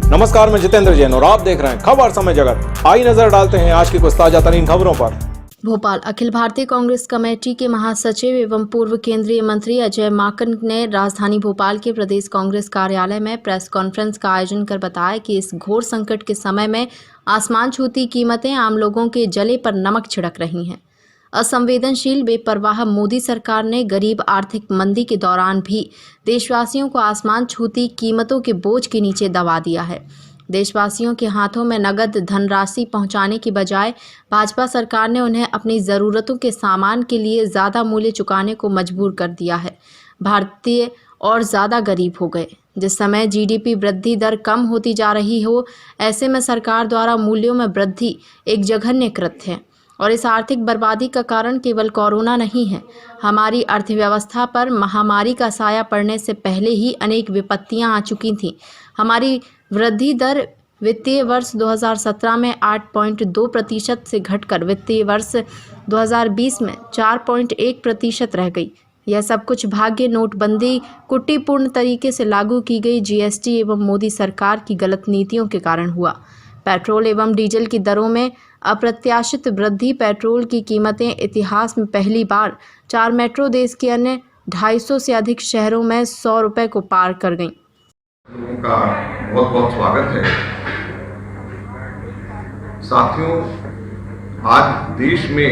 नमस्कार, मैं जितेंद्र जैन और आप देख रहे हैं खबर समय जगत। आई नजर डालते हैं आज की कुछ ताजा तरीन खबरों पर। भोपाल अखिल भारतीय कांग्रेस कमेटी के महासचिव एवं पूर्व केंद्रीय मंत्री अजय माकन ने राजधानी भोपाल के प्रदेश कांग्रेस कार्यालय में प्रेस कॉन्फ्रेंस का आयोजन कर बताया कि इस घोर संकट के समय में आसमान छूती कीमतें आम लोगों के जले पर नमक छिड़क रही हैं। असंवेदनशील बेपरवाह मोदी सरकार ने गरीब आर्थिक मंदी के दौरान भी देशवासियों को आसमान छूती कीमतों के बोझ के नीचे दबा दिया है। देशवासियों के हाथों में नगद धनराशि पहुंचाने की बजाय भाजपा सरकार ने उन्हें अपनी ज़रूरतों के सामान के लिए ज़्यादा मूल्य चुकाने को मजबूर कर दिया है। भारतीय और ज़्यादा गरीब हो गए। जिस समय जीडीपी वृद्धि दर कम होती जा रही हो, ऐसे में सरकार द्वारा मूल्यों में वृद्धि एक जघन्य कृत्य है और इस आर्थिक बर्बादी का कारण केवल कोरोना नहीं है। हमारी अर्थव्यवस्था पर महामारी का साया पड़ने से पहले ही अनेक विपत्तियां आ चुकी थीं। हमारी वृद्धि दर वित्तीय वर्ष 2017 में 8.2% से घटकर वित्तीय वर्ष 2020 में 4.1% रह गई। यह सब कुछ भाग्य नोटबंदी, कुटिलपूर्ण तरीके से लागू की गई जीएसटी एवं मोदी सरकार की गलत नीतियों के कारण हुआ। पेट्रोल एवं डीजल की दरों में अप्रत्याशित वृद्धि। पेट्रोल की कीमतें इतिहास में पहली बार 4 मेट्रो देश के अन्य 250 से अधिक शहरों में 100 रुपये को पार कर गईं। लोगों का बहुत बहुत स्वागत है। साथियों, आज देश में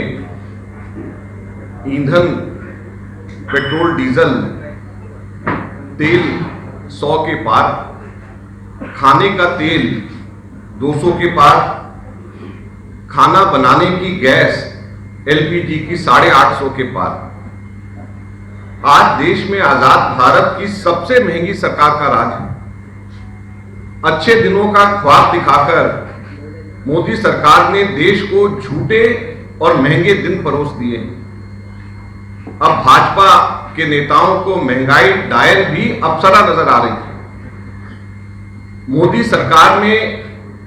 ईंधन, पेट्रोल, डीजल, तेल 100 के पार, खाने का तेल 200 के पार, खाना बनाने की गैस एलपीजी की 850 के पार। आज देश में आजाद भारत की सबसे महंगी सरकार का राज है। अच्छे दिनों का ख्वाब दिखाकर मोदी सरकार ने देश को झूठे और महंगे दिन परोस दिए। अब भाजपा के नेताओं को महंगाई डायल भी अप्सरा नजर आ रही है। मोदी सरकार में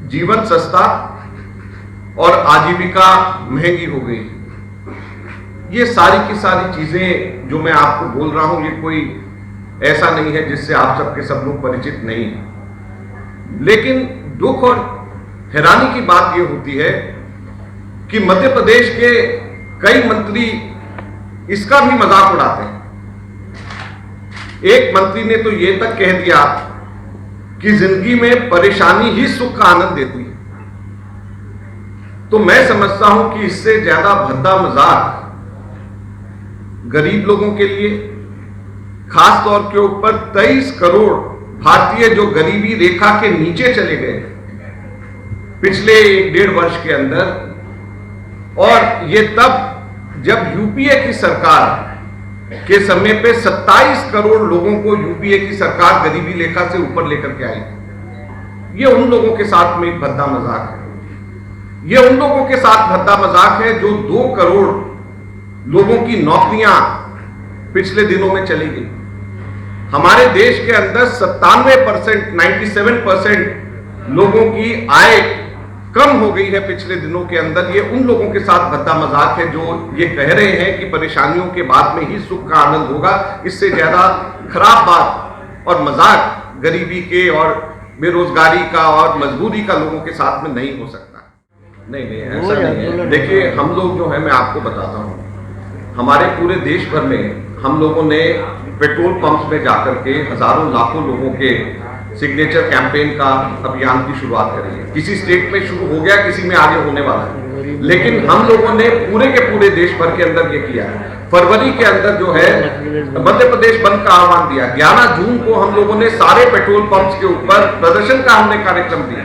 जीवन सस्ता और आजीविका महंगी हो गई। ये सारी की सारी चीजें जो मैं आपको बोल रहा हूं, ये कोई ऐसा नहीं है जिससे आप सबके सब लोग परिचित नहीं हैं। लेकिन दुख और हैरानी की बात यह होती है कि मध्य प्रदेश के कई मंत्री इसका भी मजाक उड़ाते हैं। एक मंत्री ने तो यह तक कह दिया कि जिंदगी में परेशानी ही सुख का आनंद देती है। तो मैं समझता हूं कि इससे ज्यादा भद्दा मजाक गरीब लोगों के लिए, खास तौर के ऊपर 23 करोड़ भारतीय जो गरीबी रेखा के नीचे चले गए पिछले 1-1.5 वर्ष के अंदर, और ये तब जब यूपीए की सरकार के समय पे 27 करोड़ लोगों को यूपीए की सरकार गरीबी रेखा से ऊपर लेकर के आई। ये उन लोगों के साथ में एक भद्दा मजाक है। ये उन लोगों के साथ भद्दा मजाक है जो 2 करोड़ लोगों की नौकरियां पिछले दिनों में चली गई। हमारे देश के अंदर 97%, 97% लोगों की आय कम हो गई है पिछले दिनों के अंदर। ये उन लोगों के साथ भद्दा मजाक है जो ये कह रहे हैं कि परेशानियों के बाद में ही सुख का आनंद होगा। इससे ज्यादा खराब बात और मजाक गरीबी के और बेरोजगारी का और मजबूरी का लोगों के साथ में नहीं हो सकता। नहीं, ऐसा नहीं है। देखिए, हम लोग जो है, मैं आपको बताता हूं, हमारे पूरे देश भर में हम लोगों ने पेट्रोल पंप्स में जाकर के हजारों लाखों लोगों के सिग्नेचर कैंपेन का अभियान की शुरुआत करी है। किसी स्टेट में शुरू हो गया, किसी में आगे होने वाला है, लेकिन हम लोगों ने पूरे के पूरे देश भर के अंदर ये किया है। फरवरी के अंदर जो है मध्य प्रदेश बंद का आह्वान दिया। 11 जून को हम लोगों ने सारे पेट्रोल पंप्स के ऊपर प्रदर्शन का हमने कार्यक्रम दिया।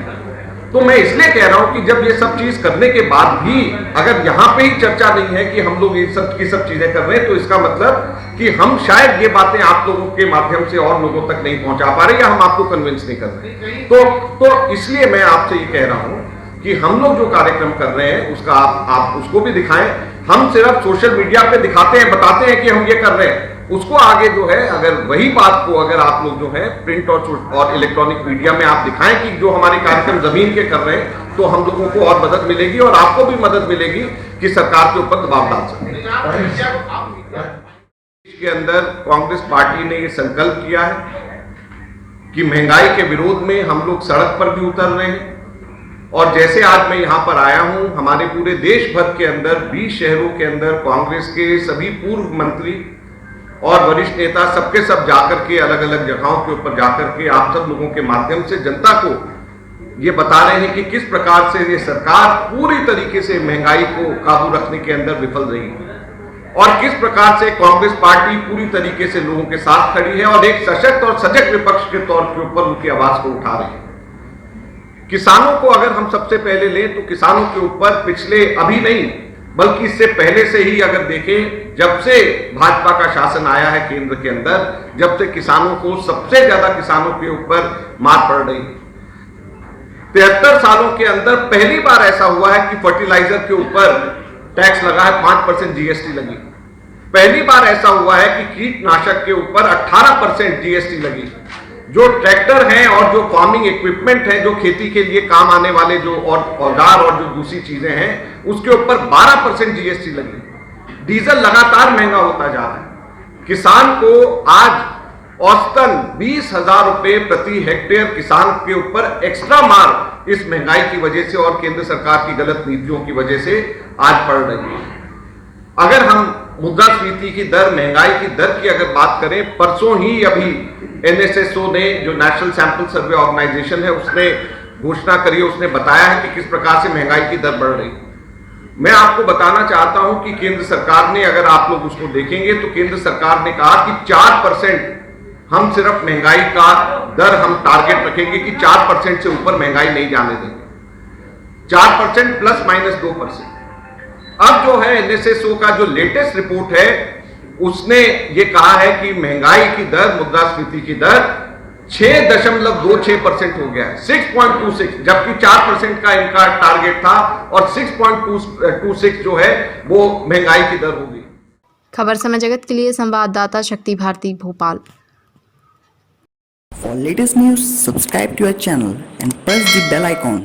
तो मैं इसलिए कह रहा हूं कि जब ये सब चीज करने के बाद भी अगर यहां पे ही चर्चा नहीं है कि हम लोग ये सब की सब चीजें कर रहे हैं, तो इसका मतलब कि हम शायद ये बातें आप लोगों के माध्यम से और लोगों तक नहीं पहुंचा पा रहे या हम आपको कन्विंस नहीं कर रहे। तो इसलिए मैं आपसे ये कह रहा हूं कि हम लोग जो कार्यक्रम कर रहे हैं उसका आप उसको भी दिखाएं। हम सिर्फ सोशल मीडिया पे दिखाते हैं, बताते हैं कि हम ये कर रहे हैं, उसको आगे जो है, अगर वही बात को अगर आप लोग जो है प्रिंट और इलेक्ट्रॉनिक मीडिया में आप दिखाएं कि जो हमारे कार्यक्रम जमीन के कर रहे हैं, तो हम लोगों को और मदद मिलेगी और आपको भी मदद मिलेगी कि सरकार के ऊपर दबाव डाल सके। देश के अंदर कांग्रेस पार्टी ने ये संकल्प किया है कि महंगाई के विरोध में हम लोग सड़क पर भी उतर रहे हैं। और जैसे आज मैं यहां पर आया हूं, हमारे पूरे देश भर के अंदर 20 शहरों के अंदर कांग्रेस के सभी पूर्व मंत्री और वरिष्ठ नेता सबके सब जाकर के अलग अलग जगहों के ऊपर जाकर के आप सब लोगों के माध्यम से जनता को ये बता रहे हैं कि किस प्रकार से ये सरकार पूरी तरीके से महंगाई को काबू रखने के अंदर विफल रही है और किस प्रकार से कांग्रेस पार्टी पूरी तरीके से लोगों के साथ खड़ी है और एक सशक्त और सजग विपक्ष के तौर के ऊपर उनकी आवाज को उठा रही है। किसानों को अगर हम सबसे पहले लें तो किसानों के ऊपर पिछले अभी नहीं बल्कि इससे पहले से ही अगर देखें, जब से भाजपा का शासन आया है केंद्र के अंदर, जब से किसानों को सबसे ज्यादा किसानों के ऊपर मार पड़ रही है। 73 सालों के अंदर पहली बार ऐसा हुआ है कि फर्टिलाइजर के ऊपर टैक्स लगा है, 5% जीएसटी लगी। पहली बार ऐसा हुआ है कि कीटनाशक के ऊपर 18% जीएसटी लगी। जो ट्रैक्टर हैं और जो फार्मिंग इक्विपमेंट है, जो खेती के लिए काम आने वाले जो और औजार और जो दूसरी चीजें हैं, उसके ऊपर 12% जीएसटी लगी। डीजल लगातार महंगा होता जा रहा है। किसान को आज औसतन 20,000 रुपए प्रति हेक्टेयर किसान के ऊपर एक्स्ट्रा मार इस महंगाई की वजह से और केंद्र सरकार की गलत नीतियों की वजह से आज पड़ रही है। अगर हम मुद्रास्फीति की दर, महंगाई की दर की अगर बात करें, परसों ही अभी NSSO ने, जो नेशनल सैंपल सर्वे ऑर्गेनाइजेशन है, उसने घोषणा करी, उसने बताया है कि किस प्रकार से महंगाई की दर बढ़ रही है। मैं आपको बताना चाहता हूं कि केंद्र सरकार ने, अगर आप लोग उसको देखेंगे तो केंद्र सरकार ने कहा कि 4% हम सिर्फ महंगाई का दर हम टारगेट रखेंगे कि 4% से ऊपर महंगाई नहीं जाने देंगे। 4% प्लस माइनस 2%। अब जो है NSSO का जो लेटेस्ट रिपोर्ट है, उसने ये कहा है कि महंगाई की दर, मुद्रास्फीति की दर 6.26% हो गया है, 6.26, जबकि 4% का इनका टारगेट था और 6.26 जो है वो महंगाई की दर होगी। खबर समय जगत के लिए संवाददाता शक्ति Bharti, Bhopal. For latest news, subscribe to our channel and press the bell icon.